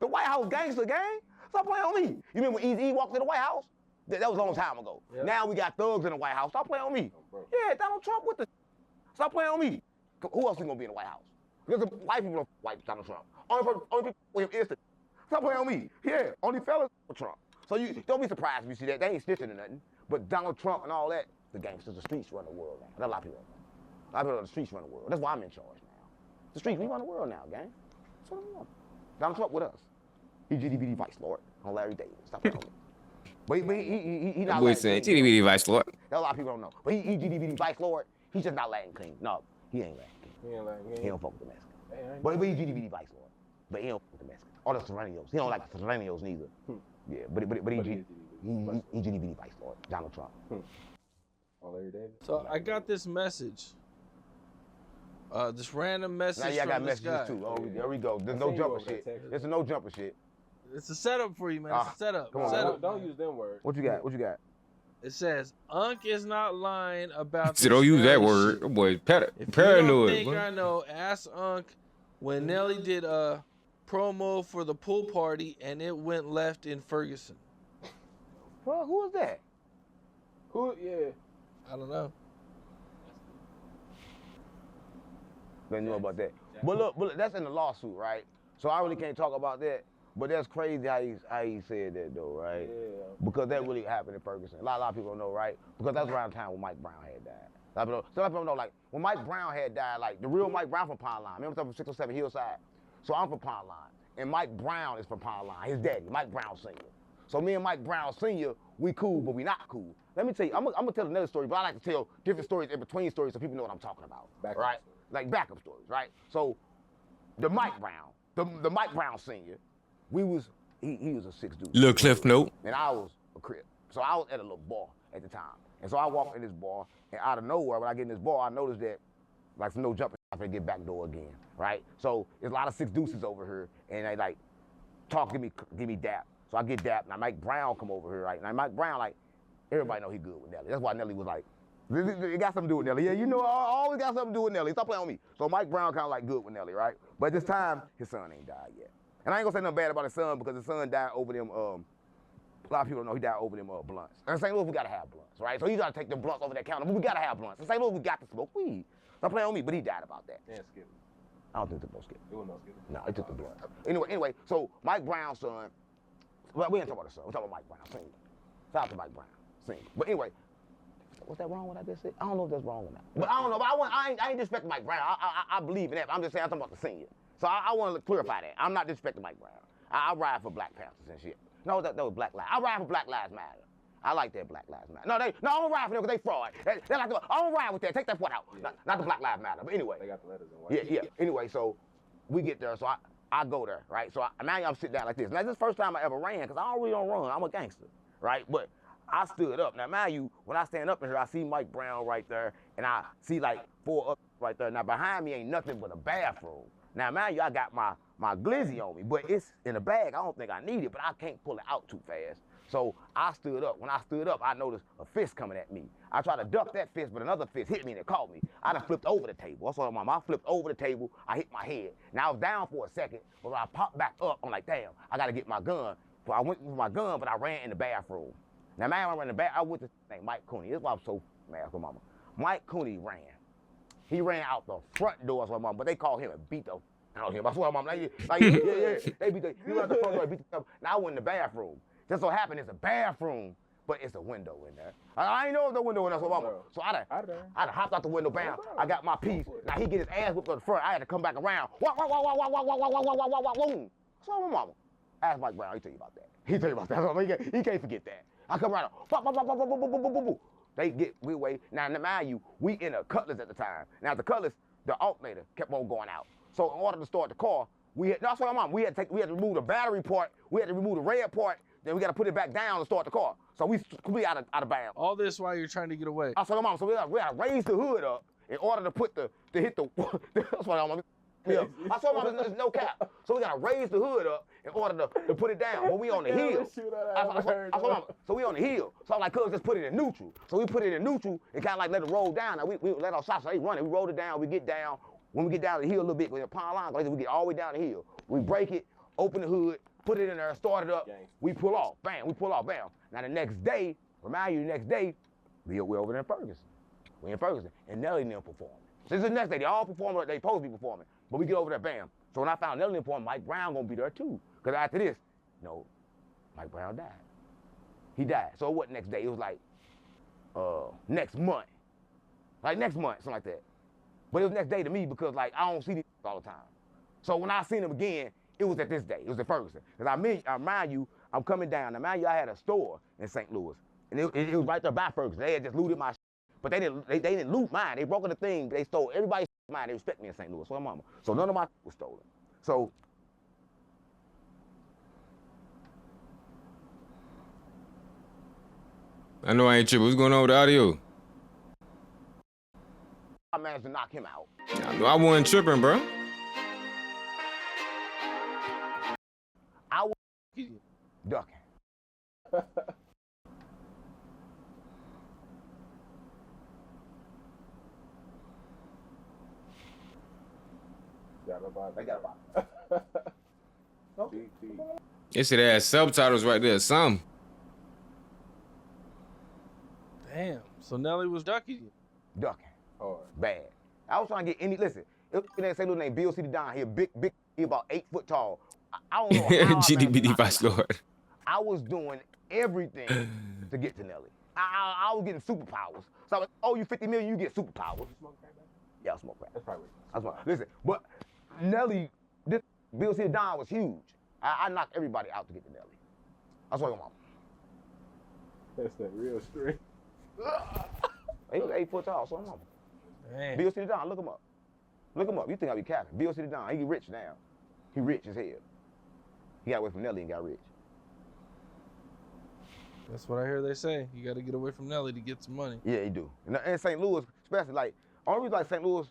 White House gangster, gang. Stop playing on me. You remember when Eazy walked in the White House? That was a long time ago. Yep. Now we got thugs in the White House. Stop playing on me. Oh, yeah, Donald Trump with the. Stop playing on me. Who else is gonna be in the White House? Because the white people don't like Donald Trump. Only people with him is the. Stop playing on me. Yeah, only fellas for Trump. So you don't be surprised if you see that. They ain't snitching or nothing. But Donald Trump and all that, the gangsters, the streets run the world now. That's a lot of people. A lot of people know the streets run the world. That's why I'm in charge now. The streets, we run the world now, gang. That's what I want. Donald Trump with us. He GDBD Vice Lord on Larry David. Stop playing on me. But he not Larry saying GDBD Vice Lord. That a lot of people don't know. But he GDBD Vice Lord. He's just not Latin King. No, he ain't Latin King. He don't fuck with the Mexicans. But he GDBD Vice Lord. But he don't fuck with the Mexicans. Or the Serenios. He don't like the Serenios neither. Yeah, but he GDBD Vice Lord. Donald Trump. On Larry David. So I got this message. This random message. Now, yeah, I got from this messages guy. too. Oh, there we go. There's no jumper shit. There's no jumper shit. It's a setup for you, man. It's a setup. Come on, setup. Don't use them words. What you got? What you got? It says, Unc is not lying about So don't use that word. shit. Boy, paranoid. If you don't think I know, ask Unc when Nelly did a promo for the pool party and it went left in Ferguson. Well, who is that? Who? Yeah. I don't know. They know about that. But look, that's in the lawsuit, right? So I really can't talk about that. But that's crazy how he said that though, right? Yeah. Because that really happened in Ferguson. A lot of people don't know, right? Because that's around the time when Mike Brown had died. A lot of people know, like, when Mike Brown had died, like, the real Mike Brown from Pond Line. Remember from 607 Hillside? So I'm from Pond Line. And Mike Brown is from Pond Line, his daddy, Mike Brown Sr. So me and Mike Brown Sr., we cool, but we not cool. Let me tell you, I'm gonna tell another story, but I like to tell different stories in between stories so people know what I'm talking about, right? Like backup stories, right? So the Mike Brown, the Mike Brown Sr., he was a 6 dude. Little cliff note. And I was a crip. So I was at a little bar at the time. And so I walked in this bar, and out of nowhere, when I get in this bar, I noticed that, like, from no jumping, I finna get back door again, right? So there's a lot of 6 deuces over here, and they like talk, give me dap. So I get dap. Now Mike Brown come over here, right? Now Mike Brown, like, everybody know he good with Nelly. That's why Nelly was like, it got something to do with Nelly. Yeah, you know, I always got something to do with Nelly. Stop playing on me. So Mike Brown kind of like good with Nelly, right? But at this time, his son ain't died yet. And I ain't gonna say nothing bad about his son because his son died over them, a lot of people don't know he died over them blunts. And in St. Louis, we gotta have blunts, right? So you gotta take them blunts over that counter, but we gotta have blunts. In St. Louis, we got to smoke weed. Stop playing on me, but he died about that. And Skip. I don't think it took no Skip. It was no Skip. No, it took the blunt. Anyway, so Mike Brown's son, well, we ain't talking about the son, we're talking about Mike Brown, senior. Shout out to Mike Brown, senior. But anyway, was that wrong what I just said? I don't know if that's wrong or not. But I don't know, but I ain't disrespecting Mike Brown. I believe in that, but I'm just saying I'm talking about the senior. So I want to clarify that. I'm not disrespecting Mike Brown. I ride for Black Panthers and shit. No, that was Black Lives. I ride for Black Lives Matter. I like that Black Lives Matter. No, I don't ride for them because they fraud. They like I don't ride with that. Take that part out. Yeah. Not the Black Lives Matter. But anyway. They got the letters in white. Yeah. Anyway, so we get there. So I go there, right? So now I'm sitting down like this. Now this is the first time I ever ran because I don't really don't run. I'm a gangster, right? But I stood up. Now mind you, when I stand up in here, I see Mike Brown right there, and I see like 4 up right there. Now behind me ain't nothing but a bathroom. Now mind you, I got my glizzy on me, but it's in a bag. I don't think I need it, but I can't pull it out too fast. So I stood up. When I stood up, I noticed a fist coming at me. I tried to duck that fist, but another fist hit me and it caught me. I done flipped over the table. That's what I flipped over the table. I hit my head. Now I was down for a second, but when I popped back up, I'm like, damn, I gotta get my gun. So I went with my gun, but I ran in the bathroom. Now, man, I ran in the back. I went to Mike Cooney. This is why I'm so mad for mama. Mike Cooney ran. He ran out the front door, so mama, but they called him and beat the out him. I swear, mama, yeah. They beat he went out the front door, beat the Now I went in the bathroom. Just so happened it's a bathroom, but it's a window in there. I ain't know if the window in there, so mama. So I done hopped out the window, bam. I got my piece. Now he get his ass whipped on the front. I had to come back around. Boom. So my mama. Ask Mike Brown, he tell you about that. He tell you about that. He can't forget that. I come around. They get we away. Now mind you, we in a Cutlass at the time. Now the Cutlass, the alternator kept on going out. So in order to start the car, we had to remove the battery part, we had to remove the red part, then we got to put it back down to start the car. So we out of bounds. All this while you're trying to get away. I said, mom, so we got to raise the hood up in order to put to hit the. That's what I'm. Yeah. I saw mom, there's no cap. So we got to raise the hood up in order to put it down. But we on the hill. I saw mom, so we on the hill. So I'm like, cuz, just put it in neutral. So we put it in neutral and kind of like let it roll down. Now we let our shots, so they run it. We roll it down. We get down. When we get down the hill a little bit, with the Pond Line, we get all the way down the hill. We break it, open the hood. put it in there, start it up, Gangster. we pull off, bam, we pull off, bam. Now the next day, remind you, the next day, we over there in Ferguson. We in Ferguson, and Nelly and them performing. This is the next day, they all performing like they supposed to be performing, but we get over there, bam. So when I found Nelly performing, Mike Brown gonna be there too, because after this, Mike Brown died. He died. So it wasn't next day, it was like next month. Like next month, something like that. But it was next day to me because like I don't see these all the time. So when I seen him again, it was at this day. It was at Ferguson. Because I remind you, I'm coming down. Now, mind you, I had a store in St. Louis. And it was right there by Ferguson. They had just looted my shit. But they didn't loot mine. They broke in the thing. They stole everybody's mine. They respect me in St. Louis. So, mama. So none of my was stolen. So I know I ain't tripping. What's going on with the audio? I managed to knock him out. I know I wasn't tripping, bro. I was ducking. They got a vibe. Okay. It should have subtitles right there, some. Damn. So Nelly was ducking you. Ducking. Hard. Bad. I was trying to get any, listen, it was say little name Bill City Don. He a big, he about 8 foot tall. I don't know how I managed to GDBD knock him Vice out. Lord. I was doing everything to get to Nelly. I was getting superpowers. So I was, oh, you 50 million, you get superpowers. Yeah, I smoke crack. That's probably. I smoke. Listen, but Nelly, this Bill City Don was huge. I knocked everybody out to get to Nelly. I swear to mama. That's that real strength. He was 8 foot tall, so mama. Damn. Bill City Don, look him up. Look him up. You think I be capping? Bill City Don, he rich now. He rich as hell. He got away from Nelly and got rich. That's what I hear they say. You got to get away from Nelly to get some money. Yeah, he do. And St. Louis, especially like, only reason like St. Louis,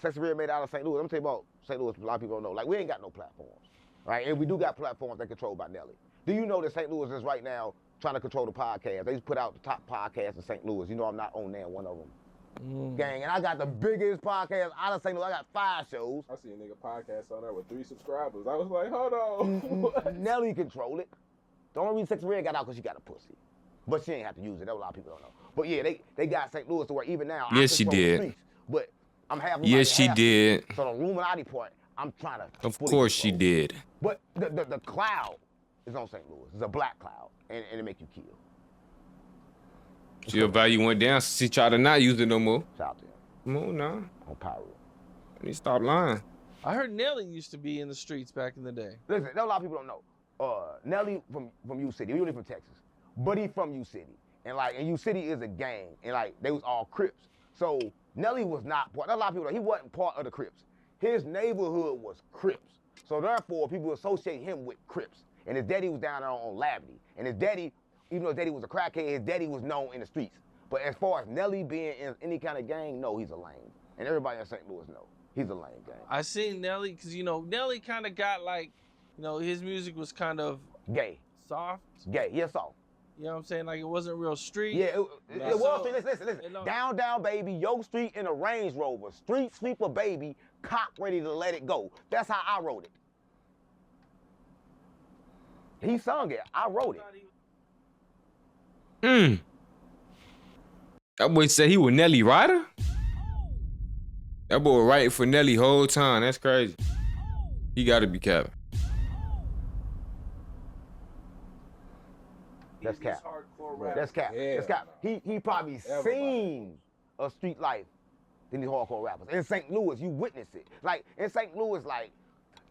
Sexy Red made out of St. Louis, I'm gonna tell you about St. Louis, a lot of people don't know. Like, we ain't got no platforms, right? And we do got platforms that controlled by Nelly. Do you know that St. Louis is right now trying to control the podcast? They just put out the top podcasts in St. Louis. You know I'm not on there, one of them. Gang, and I got the biggest podcast out of St. Louis. I got 5 shows. I see a nigga podcast on there with 3 subscribers. I was like, hold on. Nelly control it. The only reason Sexy Red got out because she got a pussy. But she ain't have to use it. That a lot of people don't know. But yeah, they got St. Louis to where even now, Yes, she I control the did. streets, but I'm half. Yes, she did. So the Illuminati part, I'm trying to. Of fully course she control. did. But the cloud is on St. Louis. It's a black cloud, and it make you kill. Your value went down. She tried to not use it no more. Shout out to him Come on now. on Pyro. Let me stop lying. I heard Nelly used to be in the streets back in the day. Listen, a lot of people don't know. Nelly from U City. He really from Texas, but he from U City, and U City is a gang, and they was all Crips. So Nelly was not part. A lot of people he wasn't part of the Crips. His neighborhood was Crips. So therefore, people associate him with Crips. And his daddy was down there on Labadee. And his daddy, even though his daddy was a crackhead, his daddy was known in the streets. But as far as Nelly being in any kind of gang, no, he's a lame. And everybody in St. Louis know he's a lame gang. I seen Nelly because Nelly kind of got his music was kind of Gay. soft. Gay. Yes, so. You know what I'm saying? Like it wasn't real street. Yeah, it was. Listen. It don't- Down, down, baby. Yo Street in a Range Rover. Street sweeper, baby. Cock ready to let it go. That's how I wrote it. He sung it. I wrote it. That boy said he was Nelly Ryder? That boy writing for Nelly whole time. That's crazy. He gotta be capping. That's cap. Right. That's cap. Yeah, That's cap. no. He probably seen a street life than these hardcore rappers. In St. Louis, you witness it. Like in St. Louis,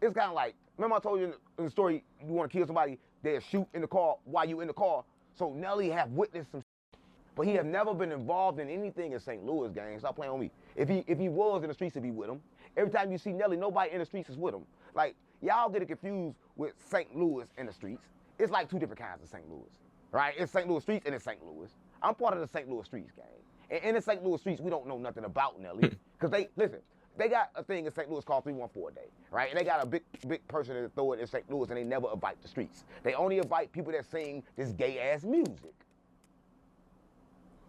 it's kind of like, remember I told you in the story, you want to kill somebody, they'll shoot in the car while you in the car. So Nelly have witnessed some shit, but he have never been involved in anything in St. Louis, gang. Stop playing with me. If he was in the streets, it'd be with him. Every time you see Nelly, nobody in the streets is with him. Like, y'all get it confused with St. Louis and the streets. It's like 2 different kinds of St. Louis, right? It's St. Louis streets and it's St. Louis. I'm part of the St. Louis streets, gang. And in the St. Louis streets, we don't know nothing about Nelly. Because they got a thing in St. Louis called 314 a day, right? And they got a big person that throw it in St. Louis, and they never invite the streets. They only invite people that sing this gay-ass music.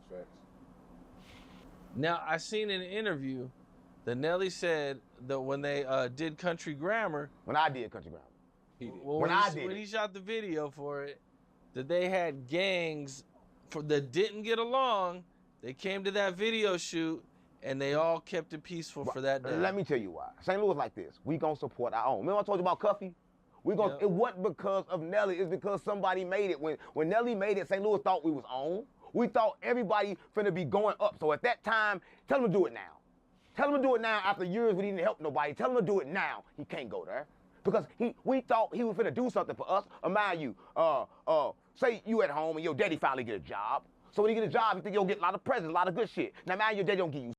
Facts. Now I seen in an interview that Nelly said that when they did Country Grammar, When I did Country Grammar. Well, when he shot the video for it, that they had gangs that didn't get along. They came to that video shoot and they all kept it peaceful for that day. Let me tell you why. St. Louis like this. We gonna support our own. Remember I told you about Cuffy? It wasn't because of Nelly. It's because somebody made it. When Nelly made it, St. Louis thought we was on. We thought everybody finna be going up. So at that time, tell him to do it now. Tell him to do it now after years we didn't help nobody. Tell him to do it now. He can't go there. Because we thought he was finna do something for us. Mind you, say you at home and your daddy finally get a job. So when he get a job, you think you'll get a lot of presents, a lot of good shit. Now, man, your daddy don't give you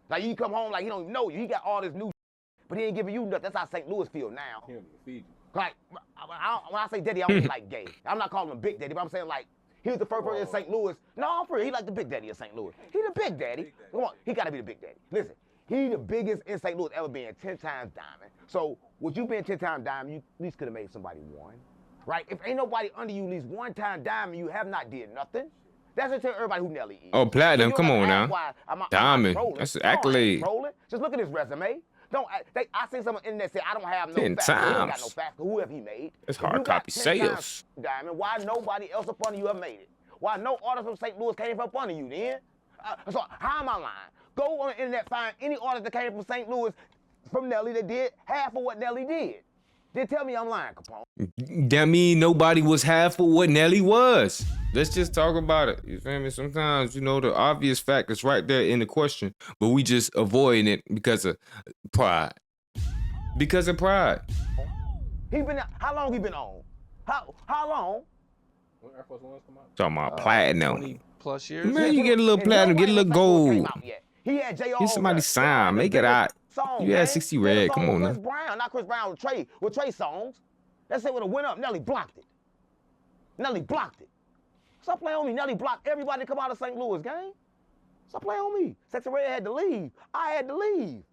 like you come home like he don't even know you. He got all this new but he ain't giving you nothing. That's how St. Louis feel now. He don't even feed you. Like, when I say daddy, I don't mean like gay. I'm not calling him Big Daddy, but I'm saying like, he was the first person in St. Louis. No, I'm for real. He like the Big Daddy of St. Louis. He the Big Daddy. Come on, he gotta be the Big Daddy. Listen, he the biggest in St. Louis ever being 10 times diamond. So, with you being 10 times diamond, you at least could have made somebody one. Right? If ain't nobody under you at least one time diamond, you have not did nothing. That's to tell everybody who Nelly is. Oh, platinum, come on now. Diamond, I'm that's an accolade. Just look at his resume. I seen someone in there say, I don't have no 10 facts. times. He don't got no facts. Whoever he made. It's hard copy sales. Diamond, why nobody else up under you have made it? Why no artist from St. Louis came from up under you then? So how am I lying? Go on the internet, find any artist that came from St. Louis from Nelly that did half of what Nelly did. Then tell me I'm lying, Capone. That mean nobody was half of what Nelly was. Let's just talk about it. You feel me? Sometimes, you know, the obvious fact is right there in the question, but we just avoiding it because of pride. Because of pride. How long he been on? How long? When Air Force Ones come out? Talking about platinum. 20+ years. Man, you get a little platinum, get a little gold. He had J.R. Get somebody sign, make it out. You had 60 red, come on now. Chris Brown, not Chris Brown, with Trey songs. That shit would have went up. Nelly blocked it. Nelly blocked it. Stop playing on me. Nelly blocked everybody to come out of St. Louis, gang. Stop playing on me. Sexy Red had to leave. I had to leave.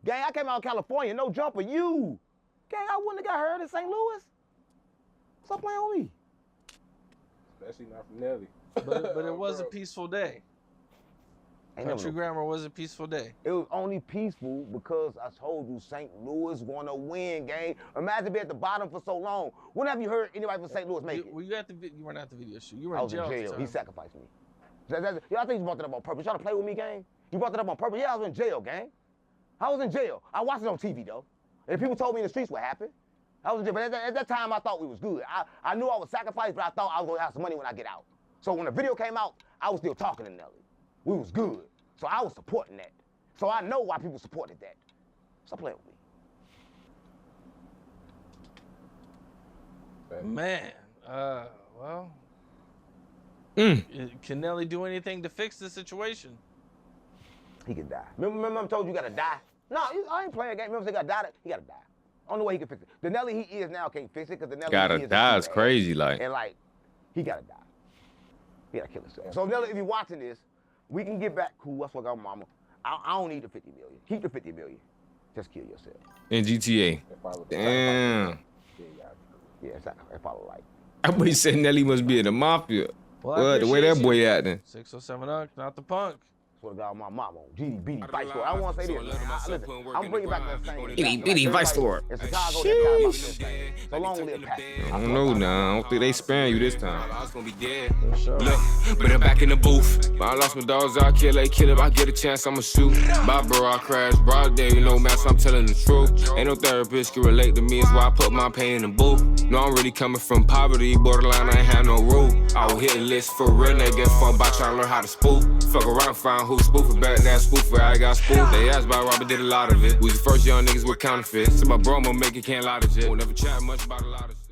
Gang, I came out of California, no jumper. You. Gang, I wouldn't have got hurt in St. Louis. Stop playing on me. Especially not from Nelly. But it was a peaceful day. Country Grammar was a peaceful day. It was only peaceful because I told you St. Louis gonna win, gang. Imagine being at the bottom for so long. When have you heard anybody from St. Louis make it? Were you at you weren't at the video shoot. You were in jail. I was in jail. He sacrificed me. Y'all think you brought that up on purpose? Y'all to play with me, gang? You brought that up on purpose? Yeah, I was in jail, gang. I was in jail. I watched it on TV, though. And people told me in the streets what happened. I was in jail. But at that time, I thought we was good. I knew I was sacrificed, but I thought I was gonna have some money when I get out. So when the video came out, I was still talking to Nelly. We was good. So I was supporting that. So I know why people supported that. Stop playing with me. Man, well, can Nelly do anything to fix the situation? He can die. Remember I told you gotta die? No, I ain't playing a game. Remember they gotta die? He gotta die. Only way he can fix it. The Nelly he is now can't fix it because the Nelly gotta he is die is crazy, like. And like, he gotta die. He gotta kill himself. So Nelly, if you're watching this, we can get back cool. That's what I got, mama. I don't need the 50 million. Keep the 50 million. Just kill yourself. In GTA. Damn. Yeah, that's probably right. I boy said Nelly must be in the mafia. Well, the way that boy acting. 607 not the punk. That's what I got my mama on. GD, BD, Vice Lord. I don't want to say this. Listen, I'm bringing back that same. Itty bitty Vice Lord. In Chicago, they're about this thing. So long live Pat. I don't know now. I don't think they sparing you this time. I was gonna be dead. Look, but I'm back in the booth. But I lost my dogs, I kill if I get a chance, I'ma shoot. Bye, bro, I crash. Broad day, you know, man, so I'm telling the truth. Ain't no therapist can relate to me, it's why I put my pain in the booth. No, I'm really coming from poverty, borderline, I ain't have no rule. I will hit a list for real, they get fun by trying to learn how to spoof. Fuck around, find who spoofing back, that spoofer, I got spoofed. They asked about Robert, did a lot of it. We the first young niggas with counterfeits. So my bro, I'ma make it, can't lie to shit. Won't never chat much about a lot of shit.